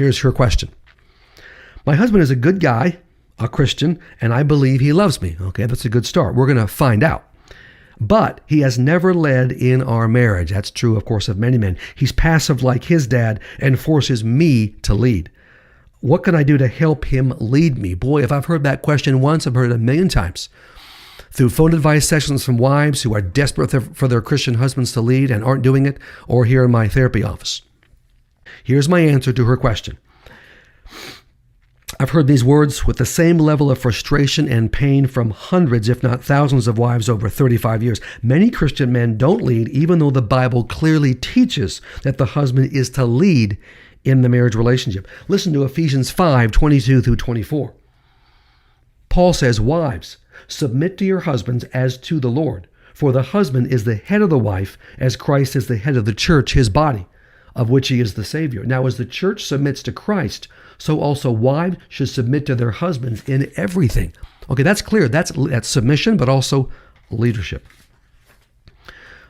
Here's her question. My husband is a good guy, a Christian, and I believe he loves me. Okay, that's a good start. We're going to find out. But he has never led in our marriage. That's true, of course, of many men. He's passive like his dad and forces me to lead. What can I do to help him lead me? Boy, if I've heard that question once, I've heard it a million times. Through phone advice sessions from wives who are desperate for their Christian husbands to lead and aren't doing it, or here in my therapy office. Here's my answer to her question. I've heard these words with the same level of frustration and pain from hundreds, if not thousands of wives over 35 years. Many Christian men don't lead, even though the Bible clearly teaches that the husband is to lead in the marriage relationship. Listen to Ephesians 5:22 through 24. Paul says, wives, submit to your husbands as to the Lord, for the husband is the head of the wife, as Christ is the head of the church, his body, of which he is the Savior. Now, as the church submits to Christ, so also wives should submit to their husbands in everything. Okay, that's clear. That's submission, but also leadership.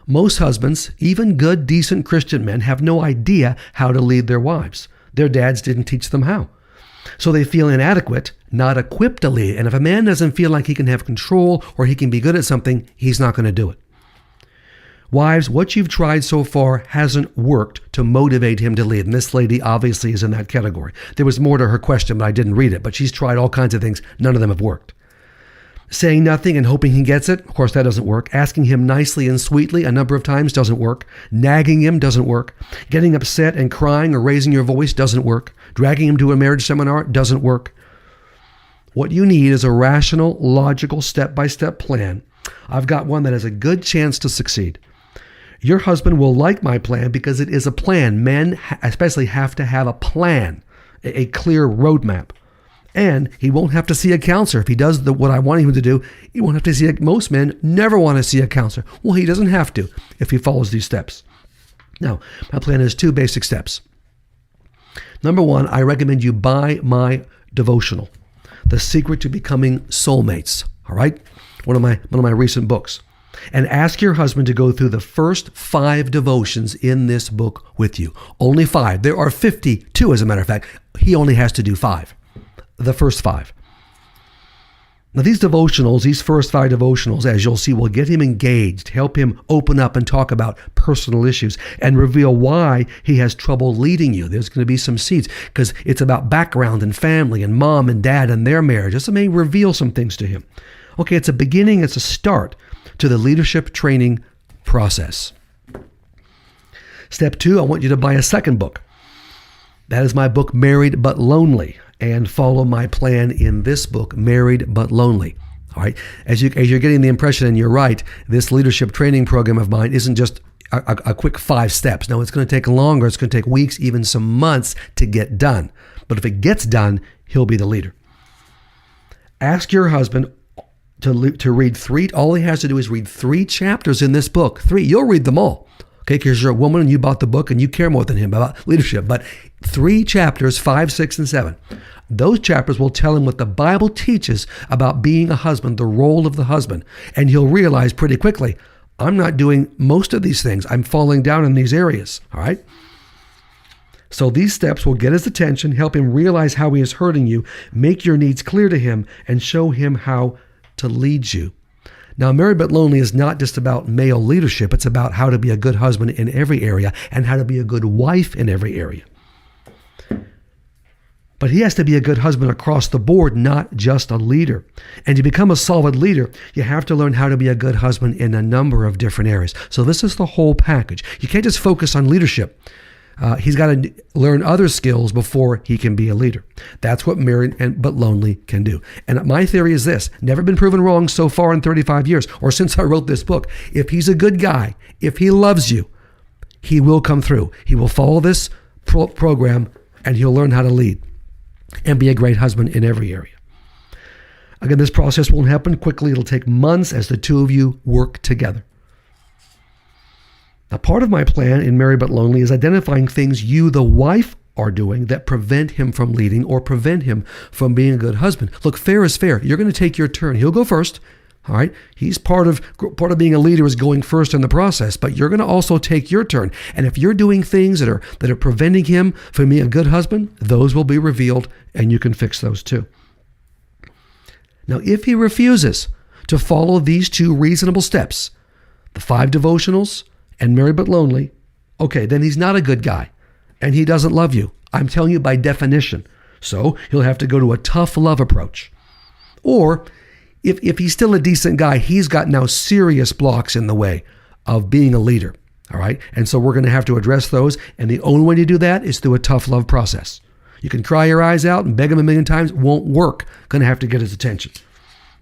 Most husbands, even good, decent Christian men, have no idea how to lead their wives. Their dads didn't teach them how. So they feel inadequate, not equipped to lead. And if a man doesn't feel like he can have control or he can be good at something, he's not going to do it. Wives, what you've tried so far hasn't worked to motivate him to lead. And this lady obviously is in that category. There was more to her question, but I didn't read it. But she's tried all kinds of things. None of them have worked. Saying nothing and hoping he gets it, of course, that doesn't work. Asking him nicely and sweetly a number of times doesn't work. Nagging him doesn't work. Getting upset and crying or raising your voice doesn't work. Dragging him to a marriage seminar doesn't work. What you need is a rational, logical, step-by-step plan. I've got one that has a good chance to succeed. Your husband will like my plan because it is a plan. Men especially have to have a plan, a clear roadmap. And he won't have to see a counselor. If he does what I want him to do, he won't have to see most men never want to see a counselor. Well, he doesn't have to if he follows these steps. Now, my plan has 2 basic steps. Number 1, I recommend you buy my devotional, The Secret to Becoming Soulmates. All right? One of my recent books. And ask your husband to go through the first 5 devotions in this book with you. Only 5. There are 52, as a matter of fact. He only has to do 5. The first 5. Now, these devotionals, these first 5 devotionals, as you'll see, will get him engaged, help him open up and talk about personal issues, and reveal why he has trouble leading you. There's going to be some seeds, because it's about background and family and mom and dad and their marriage. This may reveal some things to him. Okay, it's a beginning, it's a start to the leadership training process. Step 2, I want you to buy a second book. That is my book, Married But Lonely, and follow my plan in this book, Married But Lonely. All right, as you're getting the impression, and you're right, this leadership training program of mine isn't just a quick 5 steps. No, it's going to take longer. It's going to take weeks, even some months to get done. But if it gets done, he'll be the leader. Ask your husband to read 3. All he has to do is read 3 chapters in this book. 3. You'll read them all. Okay, because you're a woman and you bought the book and you care more than him about leadership. But 3 chapters, 5, 6, and 7. Those chapters will tell him what the Bible teaches about being a husband, the role of the husband. And he'll realize pretty quickly, I'm not doing most of these things. I'm falling down in these areas. All right? So these steps will get his attention, help him realize how he is hurting you, make your needs clear to him, and show him how to lead you. Now, Married But Lonely is not just about male leadership. It's about how to be a good husband in every area and how to be a good wife in every area. But he has to be a good husband across the board, not just a leader. And to become a solid leader, you have to learn how to be a good husband in a number of different areas. So this is the whole package. You can't just focus on leadership. He's got to learn other skills before he can be a leader. That's what Married But Lonely can do. And my theory is this, never been proven wrong so far in 35 years, or since I wrote this book. If he's a good guy, if he loves you, he will come through. He will follow this program, and he'll learn how to lead and be a great husband in every area. Again, this process won't happen quickly. It'll take months as the 2 of you work together. Now, part of my plan in Married But Lonely is identifying things you, the wife, are doing that prevent him from leading or prevent him from being a good husband. Look, fair is fair. You're going to take your turn. He'll go first, All right, he's part of being a leader is going first in the process, but you're going to also take your turn. And if you're doing things that are preventing him from being a good husband, those will be revealed, and you can fix those too. Now, if he refuses to follow these 2 reasonable steps, the 5 devotionals and Married but Lonely, okay, then he's not a good guy, and he doesn't love you. I'm telling you by definition. So he'll have to go to a tough love approach. Or if he's still a decent guy, he's got now serious blocks in the way of being a leader, all right? And so we're going to have to address those, and the only way to do that is through a tough love process. You can cry your eyes out and beg him a million times, won't work. Going to have to get his attention,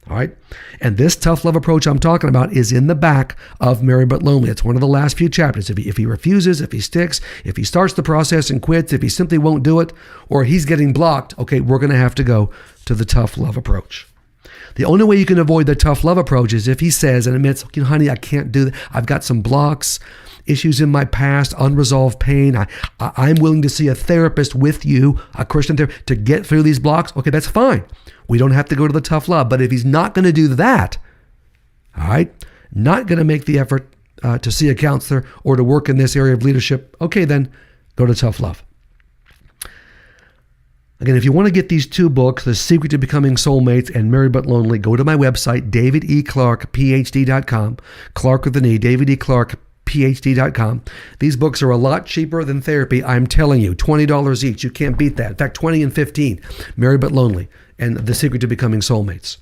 all right? And this tough love approach I'm talking about is in the back of Married but Lonely. It's one of the last few chapters. If he refuses, if he sticks, if he starts the process and quits, if he simply won't do it, or he's getting blocked, okay, we're going to have to go to the tough love approach. The only way you can avoid the tough love approach is if he says and admits, honey, I can't do that. I've got some blocks, issues in my past, unresolved pain. I'm willing to see a therapist with you, a Christian therapist, to get through these blocks. Okay, that's fine. We don't have to go to the tough love. But if he's not going to do that, all right, not going to make the effort to see a counselor or to work in this area of leadership, okay, then go to tough love. Again, if you want to get these 2 books, The Secret to Becoming Soulmates and Married but Lonely, go to my website, davideclarkephd.com, Clarke with an E, davideclarkephd.com. These books are a lot cheaper than therapy. I'm telling you, $20 each. You can't beat that. In fact, $20 and $15, Married but Lonely and The Secret to Becoming Soulmates.